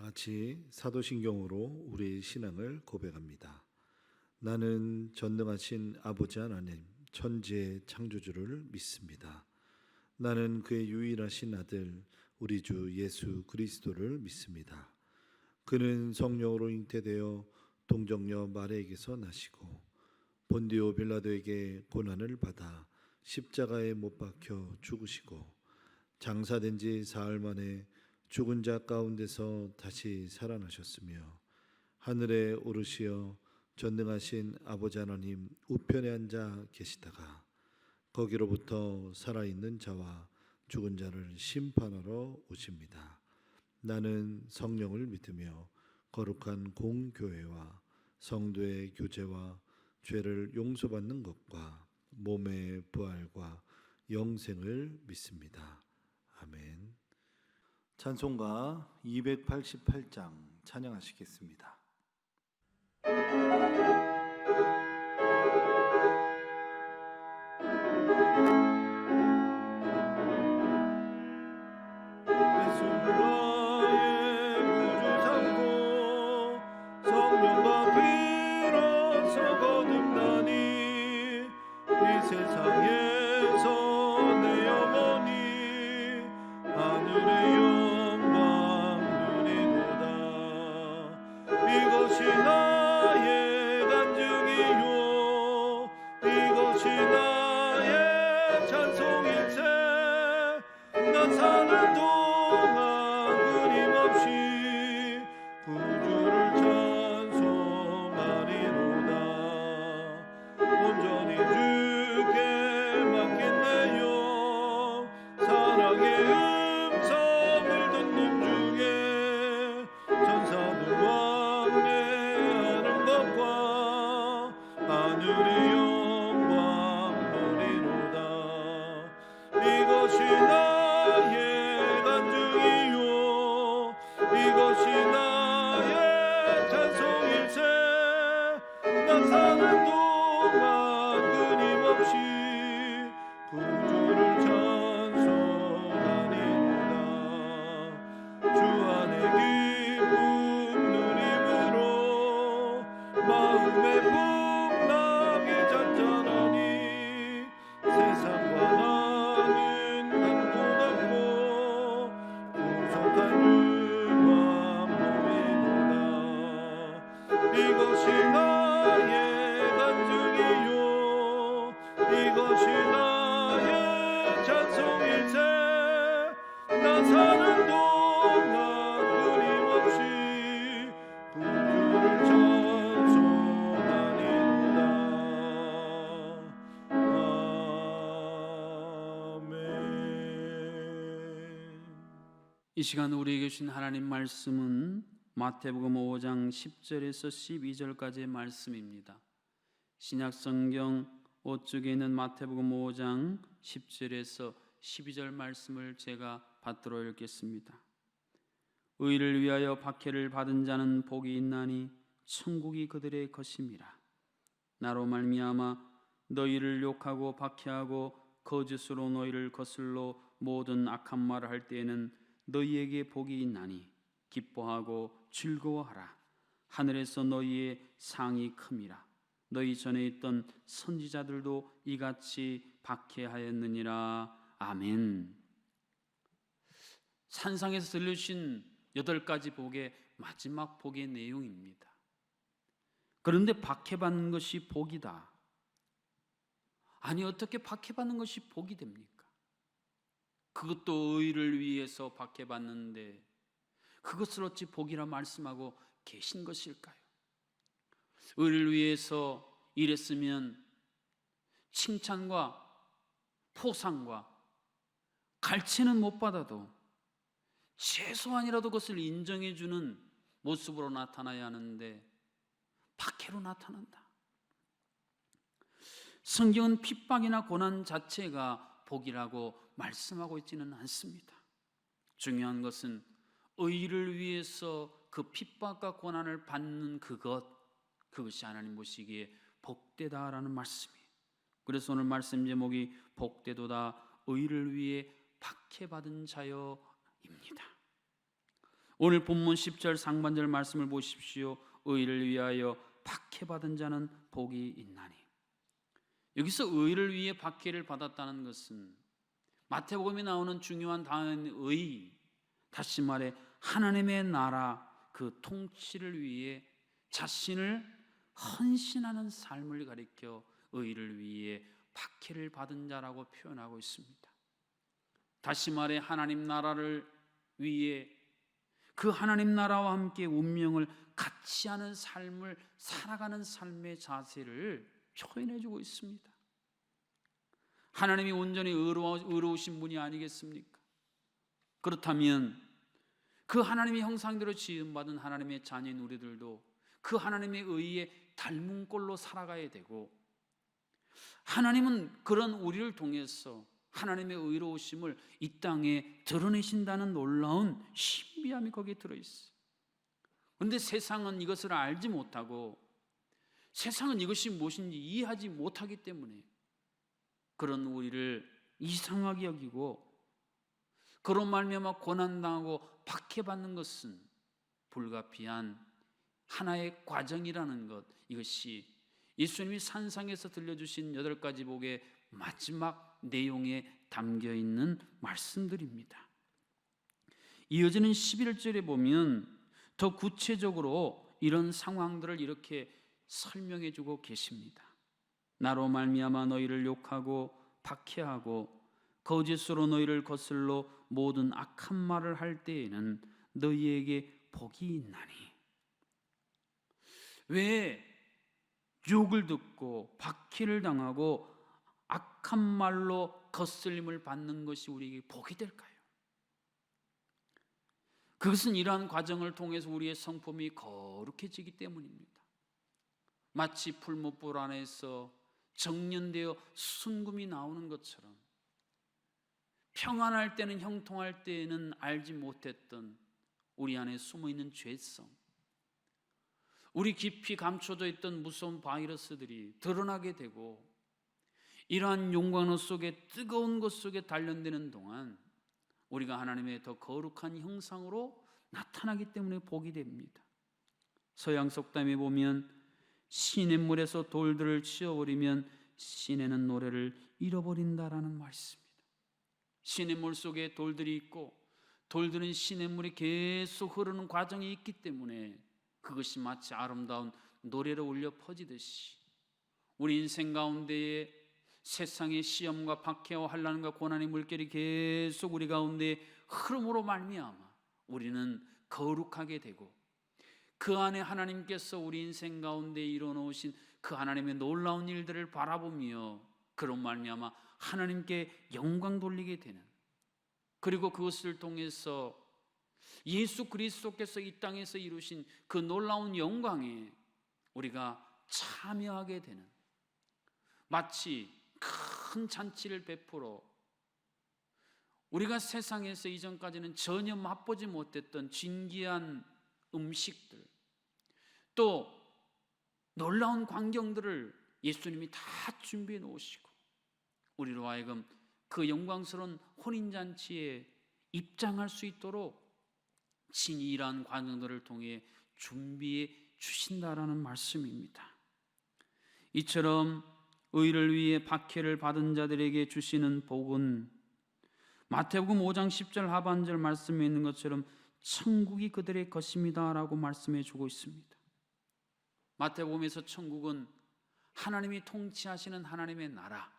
같이 사도신경으로 우리의 신앙을 고백합니다. 나는 전능하신 아버지 하나님, 천지의 창조주를 믿습니다. 나는 그의 유일하신 아들, 우리 주 예수 그리스도를 믿습니다. 그는 성령으로 잉태되어 동정녀 마리아에게서 나시고 본디오 빌라도에게 고난을 받아 십자가에 못 박혀 죽으시고 장사된 지 사흘 만에 죽은 자 가운데서 다시 살아나셨으며 하늘에 오르시어 전능하신 아버지 하나님 우편에 앉아 계시다가 거기로부터 살아있는 자와 죽은 자를 심판하러 오십니다. 나는 성령을 믿으며 거룩한 공교회와 성도의 교제와 죄를 용서받는 것과 몸의 부활과 영생을 믿습니다. 아멘. 찬송가 288장 찬양하시겠습니다. 이 시간 우리에게 주신 하나님 말씀은 마태복음 5장 10절에서 12절까지의 말씀입니다. 신약성경 5쪽에 있는 마태복음 5장 10절에서 12절 말씀을 제가 받들어 읽겠습니다. 의를 위하여 박해를 받은 자는 복이 있나니 천국이 그들의 것임이라. 나로 말미암아 너희를 욕하고 박해하고 거짓으로 너희를 거슬러 모든 악한 말을 할 때에는 너희에게 복이 있나니 기뻐하고 즐거워하라. 하늘에서 너희의 상이 큼이라. 너희 전에 있던 선지자들도 이같이 박해하였느니라. 아멘. 산상에서 들려주신 8가지 복의 마지막 복의 내용입니다. 그런데 박해받는 것이 복이다. 아니, 어떻게 박해받는 것이 복이 됩니까? 그것도 의를 위해서 박해받는데 그것을 어찌 복이라 말씀하고 계신 것일까요? 의를 위해서 일했으면 칭찬과 포상과 갈채는 못 받아도 최소한이라도 그것을 인정해 주는 모습으로 나타나야 하는데 박해로 나타난다. 성경은 핍박이나 고난 자체가 복이라고 말씀하고 있지는 않습니다. 중요한 것은 의를 위해서 그 핍박과 고난을 받는 그것이 하나님 보시기에 복되다라는 말씀이에요. 그래서 오늘 말씀 제목이 복되도다 의를 위해 박해받은 자여입니다. 오늘 본문 10절 상반절 말씀을 보십시오. 의를 위하여 박해받은 자는 복이 있나니. 여기서 의를 위해 박해를 받았다는 것은 마태복음에 나오는 중요한 단어인 의, 다시 말해 하나님의 나라 그 통치를 위해 자신을 헌신하는 삶을 가리켜 의를 위해 박해를 받은 자라고 표현하고 있습니다. 다시 말해 하나님 나라를 위해 그 하나님 나라와 함께 운명을 같이 하는 삶을 살아가는 삶의 자세를 표현해주고 있습니다. 하나님이 온전히 의로우신 분이 아니겠습니까? 그렇다면 그 하나님의 형상대로 지음받은 하나님의 자녀인 우리들도 그 하나님의 의에 닮은 꼴로 살아가야 되고, 하나님은 그런 우리를 통해서 하나님의 의로우심을 이 땅에 드러내신다는 놀라운 신비함이 거기에 들어있어요. 그런데 세상은 이것을 알지 못하고, 세상은 이것이 무엇인지 이해하지 못하기 때문에 그런 우리를 이상하게 여기고, 그로 말미암아 고난당하고 박해받는 것은 불가피한 하나의 과정이라는 것, 이것이 예수님이 산상에서 들려주신 8가지 복의 마지막 내용에 담겨있는 말씀들입니다. 이어지는 11절에 보면 더 구체적으로 이런 상황들을 이렇게 설명해주고 계십니다. 나로 말미암아 너희를 욕하고 박해하고 거짓으로 너희를 거슬러 모든 악한 말을 할 때에는 너희에게 복이 있나니. 왜 욕을 듣고 박해를 당하고 악한 말로 거슬림을 받는 것이 우리에게 복이 될까요? 그것은 이러한 과정을 통해서 우리의 성품이 거룩해지기 때문입니다. 마치 풀무불 안에서 정련되어 순금이 나오는 것처럼 평안할 때는, 형통할 때에는 알지 못했던 우리 안에 숨어있는 죄성, 우리 깊이 감춰져 있던 무서운 바이러스들이 드러나게 되고, 이러한 용광로 속에 뜨거운 것 속에 단련되는 동안 우리가 하나님의 더 거룩한 형상으로 나타나기 때문에 복이 됩니다. 서양 속담에 보면 시냇물에서 돌들을 치워버리면 시내는 노래를 잃어버린다라는 말씀입니다. 시냇물 속에 돌들이 있고 돌들은 시냇물이 계속 흐르는 과정이 있기 때문에 그것이 마치 아름다운 노래로 울려 퍼지듯이 우리 인생 가운데에 세상의 시험과 박해와 환난과 고난의 물결이 계속 우리 가운데 흐름으로 말미암아 우리는 거룩하게 되고, 그 안에 하나님께서 우리 인생 가운데 이뤄놓으신 그 하나님의 놀라운 일들을 바라보며 그로 말미암아 하나님께 영광 돌리게 되는, 그리고 그것을 통해서 예수 그리스도께서 이 땅에서 이루신 그 놀라운 영광에 우리가 참여하게 되는, 마치 큰 잔치를 베풀어 우리가 세상에서 이전까지는 전혀 맛보지 못했던 진귀한 음식들, 또 놀라운 광경들을 예수님이 다 준비해 놓으시고 우리로 하여금 그 영광스러운 혼인잔치에 입장할 수 있도록 친히 이러한 과정들을 통해 준비해 주신다라는 말씀입니다. 이처럼 의를 위해 박해를 받은 자들에게 주시는 복은 마태복음 5장 10절 하반절 말씀에 있는 것처럼 천국이 그들의 것입니다 라고 말씀해 주고 있습니다. 마태복음에서 천국은 하나님이 통치하시는 하나님의 나라,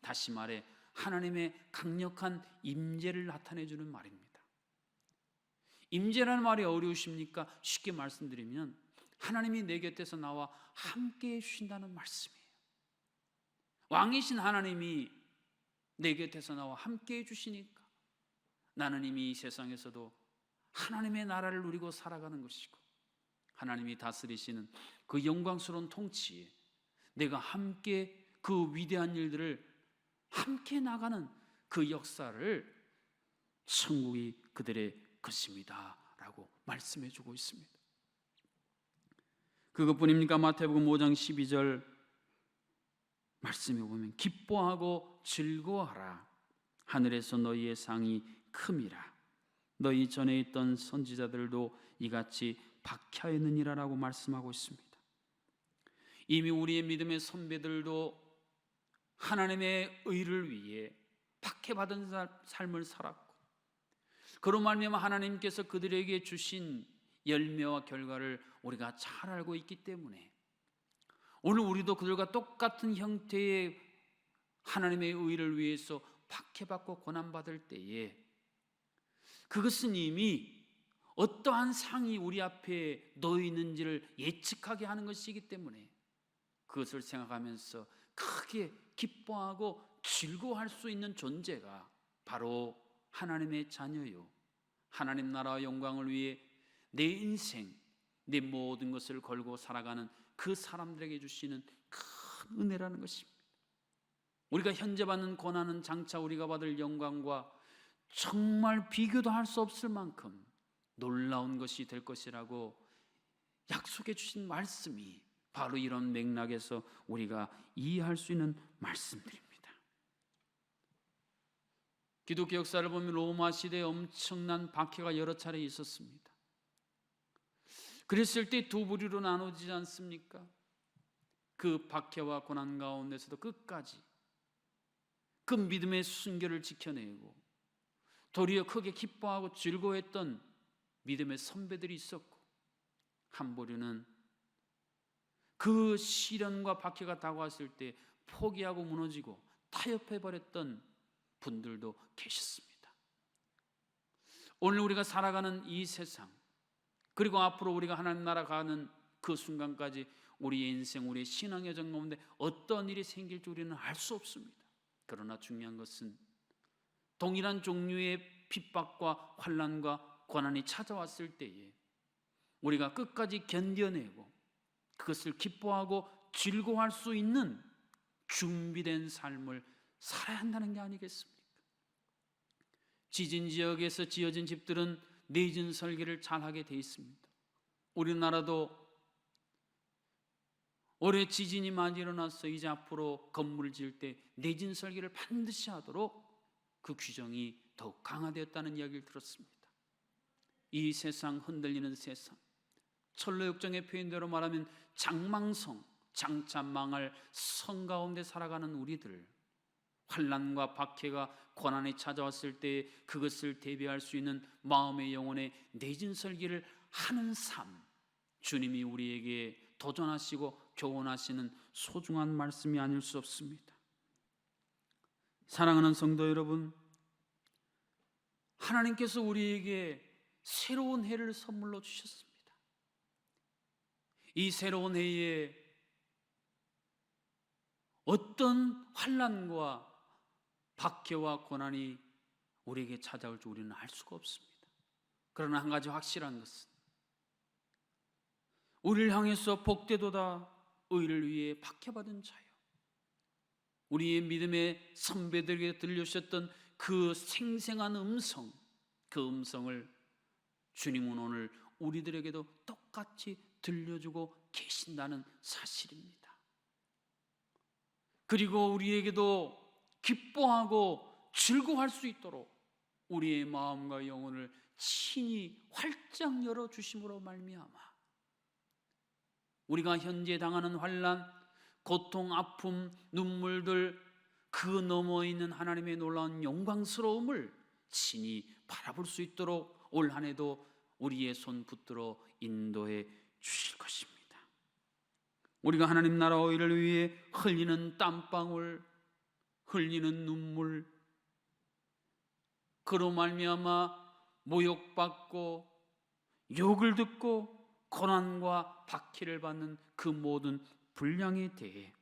다시 말해 하나님의 강력한 임재를 나타내 주는 말입니다. 임재라는 말이 어려우십니까? 쉽게 말씀드리면 하나님이 내 곁에서 나와 함께 해주신다는 말씀이에요. 왕이신 하나님이 내 곁에서 나와 함께 해주시니까 나는 이미 이 세상에서도 하나님의 나라를 누리고 살아가는 것이고, 하나님이 다스리시는 그 영광스러운 통치에 내가 함께 그 위대한 일들을 함께 나가는 그 역사를 천국이 그들의 것입니다 라고 말씀해 주고 있습니다. 그것뿐입니까? 마태복음 5장 12절 말씀에 보면 기뻐하고 즐거워하라, 하늘에서 너희의 상이 큼이라, 너희 전에 있던 선지자들도 이같이 박해하였느니라라고 말씀하고 있습니다. 이미 우리의 믿음의 선배들도 하나님의 의를 위해 박해받은 삶을 살았고, 그로 말미암아 하나님께서 그들에게 주신 열매와 결과를 우리가 잘 알고 있기 때문에 오늘 우리도 그들과 똑같은 형태의 하나님의 의를 위해서 박해받고 고난받을 때에 그것은 이미 어떠한 상이 우리 앞에 놓여 있는지를 예측하게 하는 것이기 때문에 그것을 생각하면서 크게 기뻐하고 즐거워할 수 있는 존재가 바로 하나님의 자녀요, 하나님 나라와 영광을 위해 내 인생, 내 모든 것을 걸고 살아가는 그 사람들에게 주시는 큰 은혜라는 것입니다. 우리가 현재 받는 고난은 장차 우리가 받을 영광과 정말 비교도 할 수 없을 만큼 놀라운 것이 될 것이라고 약속해 주신 말씀이 바로 이런 맥락에서 우리가 이해할 수 있는 말씀들입니다. 기독교 역사를 보면 로마 시대에 엄청난 박해가 여러 차례 있었습니다. 그랬을 때 두 부류로 나누지 않습니까? 그 박해와 고난 가운데서도 끝까지 그 믿음의 순결을 지켜내고 도리어 크게 기뻐하고 즐거워했던 믿음의 선배들이 있었고, 한 부류는 그 시련과 박해가 다가왔을 때 포기하고 무너지고 타협해버렸던 분들도 계셨습니다. 오늘 우리가 살아가는 이 세상, 그리고 앞으로 우리가 하나님 나라 가는 그 순간까지 우리의 인생, 우리의 신앙의 여정 가운데 어떤 일이 생길지 우리는 알 수 없습니다. 그러나 중요한 것은 동일한 종류의 핍박과 환난과 고난이 찾아왔을 때에 우리가 끝까지 견뎌내고 그것을 기뻐하고 즐거워할 수 있는 준비된 삶을 살아야 한다는 게 아니겠습니까? 지진 지역에서 지어진 집들은 내진 설계를 잘하게 돼 있습니다. 우리나라도 올해 지진이 많이 일어나서 이제 앞으로 건물을 지을 때 내진 설계를 반드시 하도록 그 규정이 더욱 강화되었다는 이야기를 들었습니다. 이 세상, 흔들리는 세상, 철로역정의 표현대로 말하면 장망성, 장차 망할 성 가운데 살아가는 우리들, 환난과 박해가 고난이 찾아왔을 때 그것을 대비할 수 있는 마음의 영혼의 내진 설계를 하는 삶, 주님이 우리에게 도전하시고 교훈하시는 소중한 말씀이 아닐 수 없습니다. 사랑하는 성도 여러분, 하나님께서 우리에게 새로운 해를 선물로 주셨습니다. 이 새로운 해에 어떤 환난과 박해와 고난이 우리에게 찾아올지 우리는 알 수가 없습니다. 그러나 한 가지 확실한 것은 우리를 향해서 복되도다 의를 위해 박해받은 자요, 우리의 믿음의 선배들에게 들려주셨던 그 생생한 음성, 그 음성을 주님은 오늘 우리들에게도 똑같이 들려주고 계신다는 사실입니다. 그리고 우리에게도 기뻐하고 즐거워할 수 있도록 우리의 마음과 영혼을 친히 활짝 열어주심으로 말미암아 우리가 현재 당하는 환난, 고통, 아픔, 눈물들, 그 너머에 있는 하나님의 놀라운 영광스러움을 친히 바라볼 수 있도록 올 한 해도 우리의 손 붙들어 인도해 주실 것입니다. 우리가 하나님 나라 의를 위해 흘리는 땀방울, 흘리는 눈물, 그로 말미암아 모욕받고 욕을 듣고 고난과 박해를 받는 그 모든 분량에 대해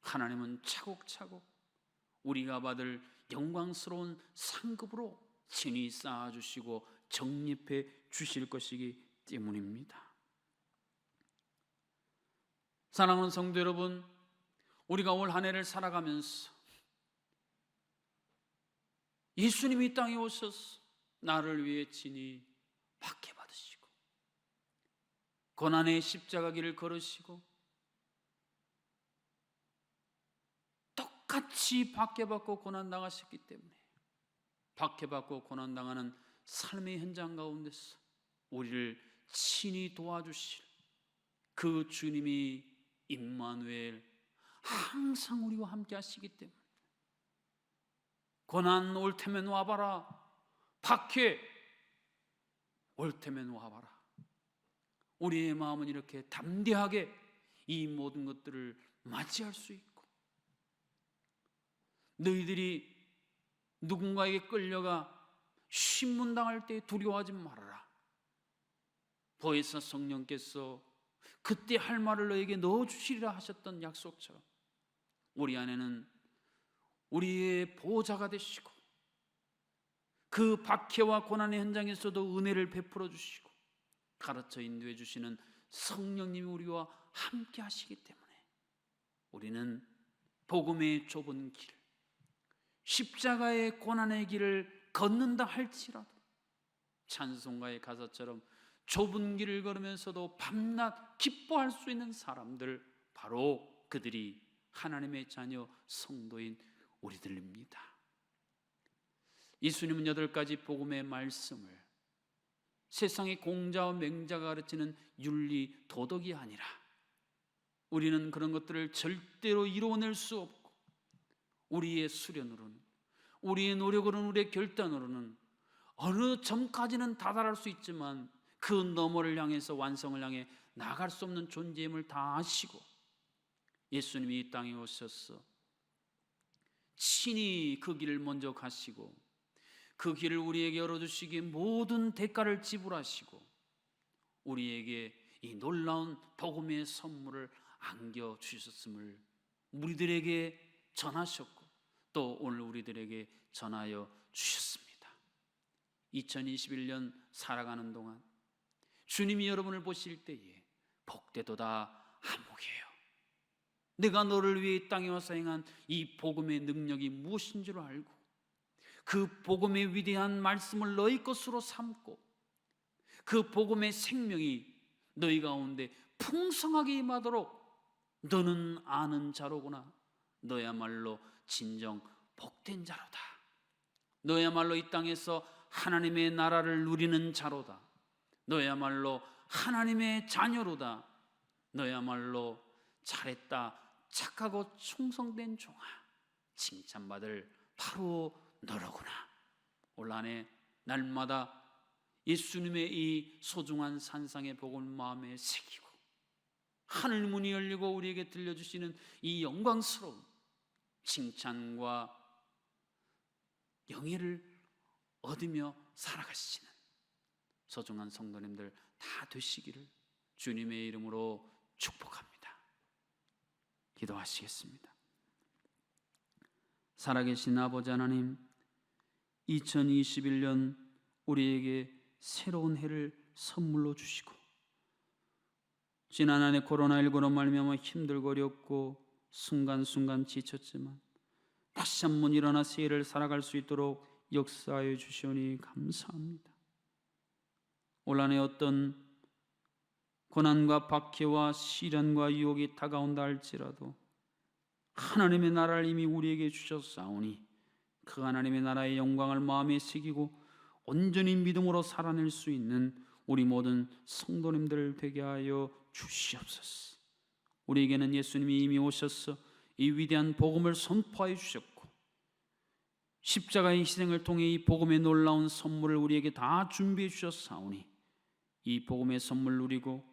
하나님은 차곡차곡 우리가 받을 영광스러운 상급으로 친히 쌓아주시고 적립해 주실 것이기 때문입니다. 사랑하는 성도 여러분, 우리가 올 한 해를 살아가면서 예수님이 이 땅에 오셔서 나를 위해 친히 박해받으시고 고난의 십자가 길을 걸으시고 똑같이 박해받고 고난당하셨기 때문에 박해받고 고난당하는 삶의 현장 가운데서 우리를 친히 도와주실 그 주님이 임마누엘, 항상 우리와 함께 하시기 때문에 고난 올 테면 와봐라, 박해 올 테면 와봐라. 우리의 마음은 이렇게 담대하게 이 모든 것들을 맞이할 수 있고, 너희들이 누군가에게 끌려가 신문당할 때 두려워하지 말아라. 보혜사 성령께서 그때 할 말을 너에게 넣어주시리라 하셨던 약속처럼 우리 안에는 우리의 보호자가 되시고 그 박해와 고난의 현장에서도 은혜를 베풀어 주시고 가르쳐 인도해 주시는 성령님이 우리와 함께 하시기 때문에 우리는 복음의 좁은 길, 십자가의 고난의 길을 걷는다 할지라도 찬송가의 가사처럼 좁은 길을 걸으면서도 밤낮 기뻐할 수 있는 사람들, 바로 그들이 하나님의 자녀 성도인 우리들입니다. 예수님은 8가지 복음의 말씀을 세상의 공자와 맹자가 가르치는 윤리 도덕이 아니라 우리는 그런 것들을 절대로 이루어낼 수 없고 우리의 수련으로는, 우리의 노력으로는, 우리의 결단으로는 어느 점까지는 다다를 수 있지만 그 너머를 향해서 완성을 향해 나갈 수 없는 존재임을 다 아시고 예수님이 이 땅에 오셔서 친히 그 길을 먼저 가시고 그 길을 우리에게 열어주시기에 모든 대가를 지불하시고 우리에게 이 놀라운 복음의 선물을 안겨주셨음을 우리들에게 전하셨고 또 오늘 우리들에게 전하여 주셨습니다. 2021년 살아가는 동안 주님이 여러분을 보실 때에 복되도다 한목이에요. 내가 너를 위해 이 땅에 와서 행한 이 복음의 능력이 무엇인 줄 알고 그 복음의 위대한 말씀을 너희 것으로 삼고 그 복음의 생명이 너희 가운데 풍성하게 임하도록 너는 아는 자로구나. 너야말로 진정 복된 자로다. 너야말로 이 땅에서 하나님의 나라를 누리는 자로다. 너야말로 하나님의 자녀로다. 너야말로 잘했다, 착하고 충성된 종아, 칭찬받을 바로 너로구나. 올 한해 날마다 예수님의 이 소중한 산상의 복을 마음에 새기고 하늘 문이 열리고 우리에게 들려주시는 이 영광스러운 칭찬과 영예를 얻으며 살아가시는 소중한 성도님들 다 되시기를 주님의 이름으로 축복합니다. 기도하시겠습니다. 살아계신 아버지 하나님, 2021년 우리에게 새로운 해를 선물로 주시고 지난 한 해 코로나19로 말미암아 힘들고 어렵고 순간순간 지쳤지만 다시 한번 일어나 새 해를 살아갈 수 있도록 역사하여 주시오니 감사합니다. 올 한 해 어떤 고난과 박해와 시련과 유혹이 다가온다 할지라도 하나님의 나라를 이미 우리에게 주셨사오니 그 하나님의 나라의 영광을 마음에 새기고 온전히 믿음으로 살아낼 수 있는 우리 모든 성도님들 되게 하여 주시옵소서. 우리에게는 예수님이 이미 오셔서 이 위대한 복음을 선포하여 주셨고 십자가의 희생을 통해 이 복음의 놀라운 선물을 우리에게 다 준비해 주셨사오니 이 복음의 선물 누리고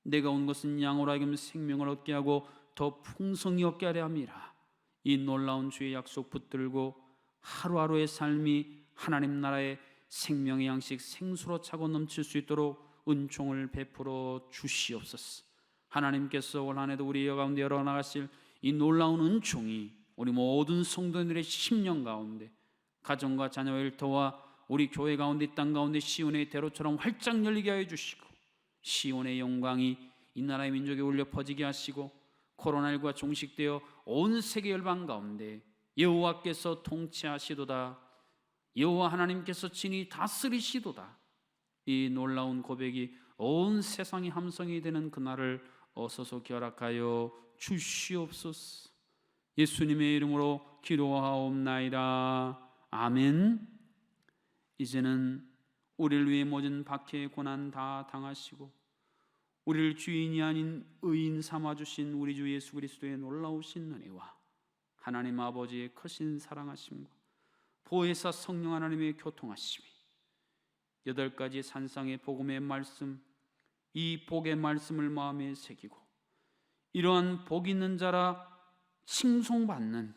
내가 온 것은 양으로 하여금 생명을 얻게 하고 더 풍성히 얻게 하려 함이라. 이 놀라운 주의 약속 붙들고 하루하루의 삶이 하나님 나라의 생명의 양식 생수로 차고 넘칠 수 있도록 은총을 베풀어 주시옵소서. 하나님께서 올 한 해도 우리 가운데 열어나가실 이 놀라운 은총이 우리 모든 성도들의 심령 가운데 가정과 자녀 일터와 우리 교회 가운데 이 땅 가운데 시온의 대로처럼 활짝 열리게 하여 주시고 시온의 영광이 이 나라의 민족에 울려 퍼지게 하시고 코로나19가 종식되어 온 세계 열방 가운데 여호와께서 통치하시도다, 여호와 하나님께서 친히 다스리시도다, 이 놀라운 고백이 온 세상이 함성이 되는 그날을 어서서 결합하여 주시옵소서. 예수님의 이름으로 기도하옵나이다. 아멘. 이제는 우리를 위해 모든 박해의 고난 다 당하시고 우리를 주인이 아닌 의인 삼아주신 우리 주 예수 그리스도의 놀라우신 은혜와 하나님 아버지의 크신 사랑하심과 보혜사 성령 하나님의 교통하심이 8가지 산상의 복음의 말씀, 이 복의 말씀을 마음에 새기고 이러한 복 있는 자라 칭송받는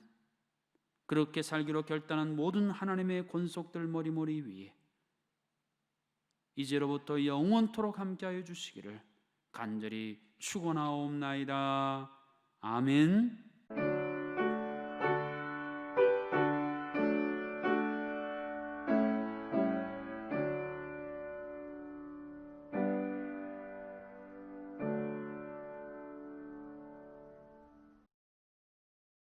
그렇게 살기로 결단한 모든 하나님의 권속들 머리머리 위에 이제로부터 영원토록 함께하여 주시기를 간절히 축원하옵나이다. 아멘.